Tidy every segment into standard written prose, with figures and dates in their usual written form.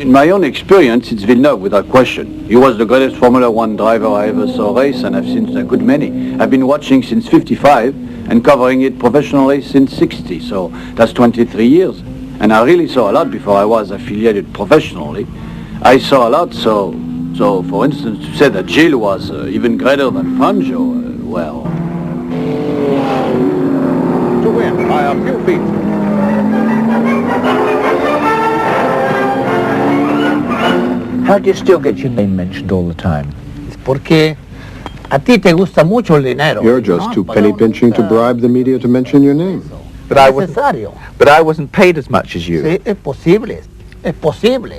In my own experience, it's Villeneuve without question. He was the greatest Formula One driver I ever saw race, and I've seen a good many. I've been watching since 55 and covering it professionally since 60, so that's 23 years. And I really saw a lot before I was affiliated professionally. I saw a lot, so for instance, to say that Gilles was even greater than Fangio, well... To win by a few feet. How do you still get your name mentioned all the time? Porque a ti te gusta mucho el dinero. You're just too penny pinching to bribe the media to mention your name. But I wasn't paid as much as you. Sí, es posible. Es posible.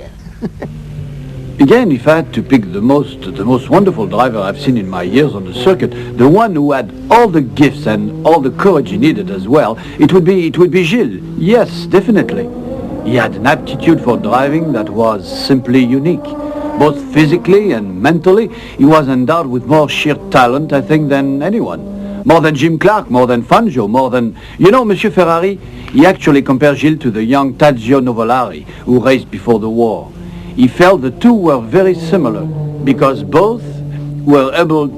Again, if I had to pick the most wonderful driver I've seen in my years on the circuit, the one who had all the gifts and all the courage he needed as well, it would be Gilles. Yes, definitely. He had an aptitude for driving that was simply unique. Both physically and mentally, he was endowed with more sheer talent, I think, than anyone. More than Jim Clark, more than Fangio, more than... You know, Monsieur Ferrari, he actually compared Gilles to the young Tadzio Nuvolari, who raced before the war. He felt the two were very similar, because both were able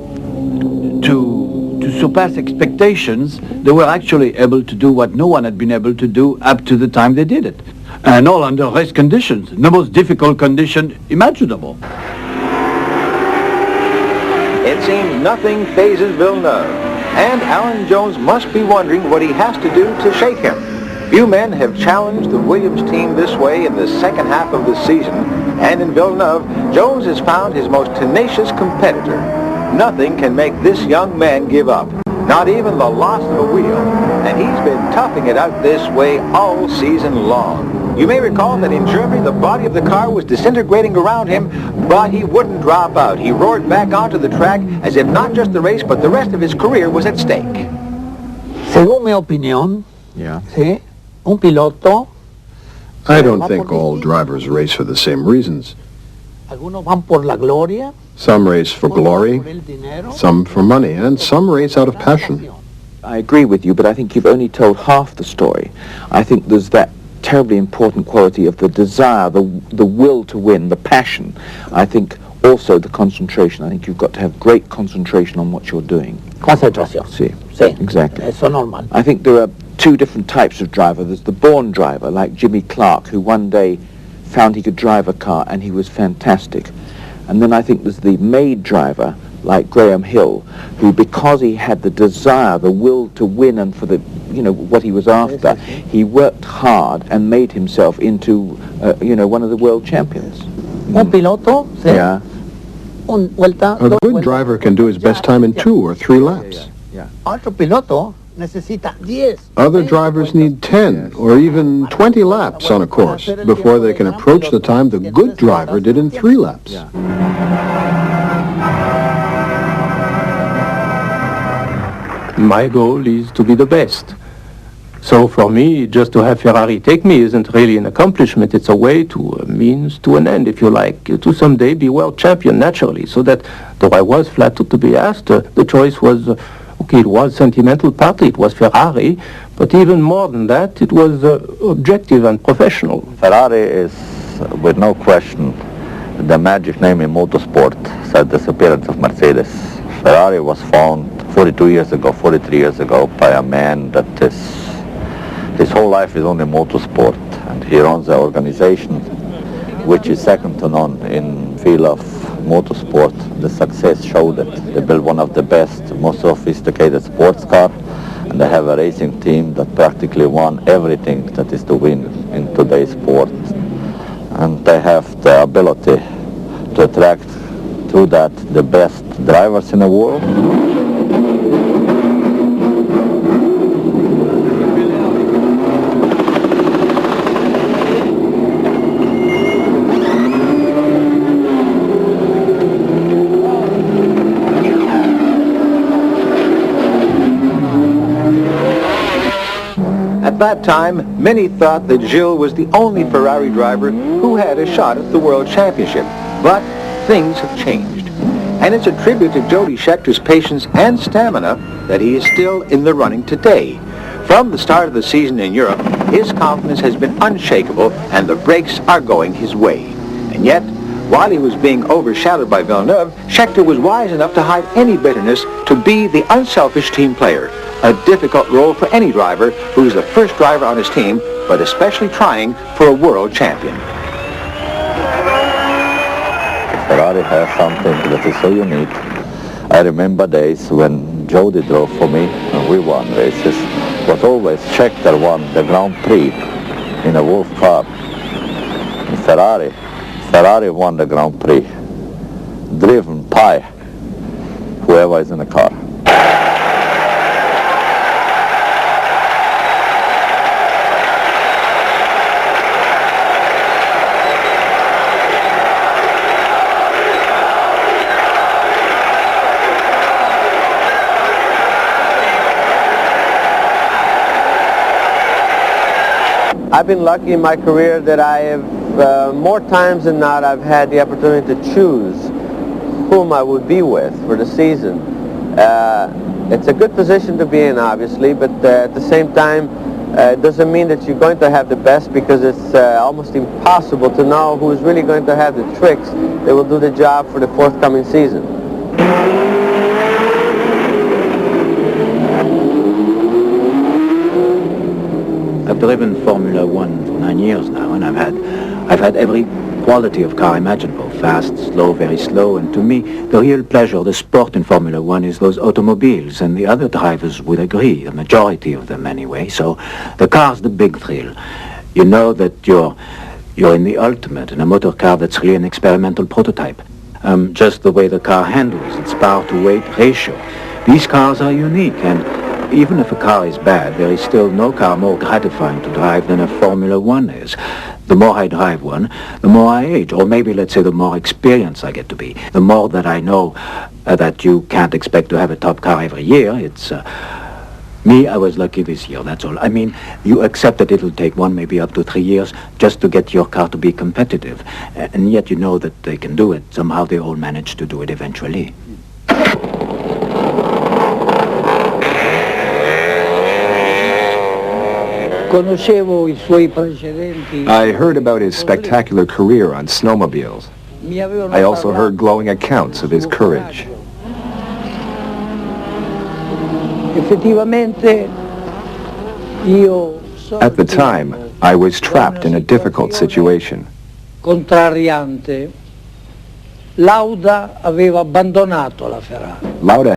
to surpass expectations. They were actually able to do what no one had been able to do up to the time they did it. And all under race conditions, the most difficult condition imaginable. It seems nothing phases Villeneuve, and Alan Jones must be wondering what he has to do to shake him. Few men have challenged the Williams team this way in the second half of the season, and in Villeneuve, Jones has found his most tenacious competitor. Nothing can make this young man give up, not even the loss of a wheel, and he's been toughing it out this way all season long. You may recall that in Germany, the body of the car was disintegrating around him, but he wouldn't drop out. He roared back onto the track as if not just the race, but the rest of his career was at stake. Según mi opinión, ¿sí? Un piloto... I don't think all drivers race for the same reasons. Algunos van por la gloria. Some race for glory, some for money, and some race out of passion. I agree with you, but I think you've only told half the story. I think there's that terribly important quality of the desire, the will to win, the passion. I think also the concentration. I think you've got to have great concentration on what you're doing. Concentración. Sí, sí. Exactly. Eso normal. I think there are two different types of driver. There's the born driver, like Jimmy Clark, who one day found he could drive a car and he was fantastic. And then I think there's the made driver, like Graham Hill, who, because he had the desire, the will to win and for the, what he was after, he worked hard and made himself into, one of the world champions. Un piloto, sí. Yeah. A good driver can do his best time in 2 or 3 laps. Otro piloto necesita 10. Other drivers need 10 or even 20 laps on a course before they can approach the time the good driver did in 3 laps. My goal is to be the best. So for me, just to have Ferrari take me isn't really an accomplishment. It's a way to a means to an end, if you like, to someday be world champion naturally. So that, though I was flattered to be asked, the choice was, okay, it was sentimental partly, it was Ferrari, but even more than that, it was objective and professional. Ferrari is, with no question, the magic name in motorsport since the disappearance of Mercedes. Ferrari was found 43 years ago by a man that his whole life is only motorsport, and he runs an organization which is second to none in field of motorsport. The success showed that they built one of the best, most sophisticated sports car, and they have a racing team that practically won everything that is to win in today's sport. And they have the ability to attract through that the best drivers in the world. At that time, many thought that Gilles was the only Ferrari driver who had a shot at the World Championship. But things have changed. And it's a tribute to Jody Scheckter's patience and stamina that he is still in the running today. From the start of the season in Europe, his confidence has been unshakable and the brakes are going his way. And yet, while he was being overshadowed by Villeneuve, Scheckter was wise enough to hide any bitterness to be the unselfish team player. A difficult role for any driver who's the first driver on his team, but especially trying for a world champion. Ferrari has something that is so unique. I remember days when Jody drove for me and we won races, but always Scheckter won the Grand Prix in a Wolf car. In Ferrari won the Grand Prix, driven by whoever is in the car. I've been lucky in my career that I have, more times than not, I've had the opportunity to choose whom I would be with for the season. It's a good position to be in, obviously, but at the same time, it doesn't mean that you're going to have the best, because it's almost impossible to know who is really going to have the tricks that will do the job for the forthcoming season. I've driven Formula One for 9 years now, and I've had every quality of car imaginable: fast, slow, very slow. And to me, the real pleasure, the sport in Formula One, is those automobiles, and the other drivers would agree, the majority of them anyway. So the car's the big thrill. You know that you're in the ultimate, in a motor car that's really an experimental prototype. Just the way the car handles, its power-to-weight ratio. These cars are unique, and even if a car is bad, there is still no car more gratifying to drive than a Formula One is. The more I drive one, the more I age, or maybe let's say the more experienced I get to be. The more that I know that you can't expect to have a top car every year. It's me, I was lucky this year, that's all. I mean, you accept that it'll take 1, maybe up to 3 years just to get your car to be competitive. And yet you know that they can do it. Somehow they all manage to do it eventually. I heard about his spectacular career on snowmobiles. I also heard glowing accounts of his courage. At the time, I was trapped in a difficult situation. Lauda aveva abbandonato la Ferrari. Lauda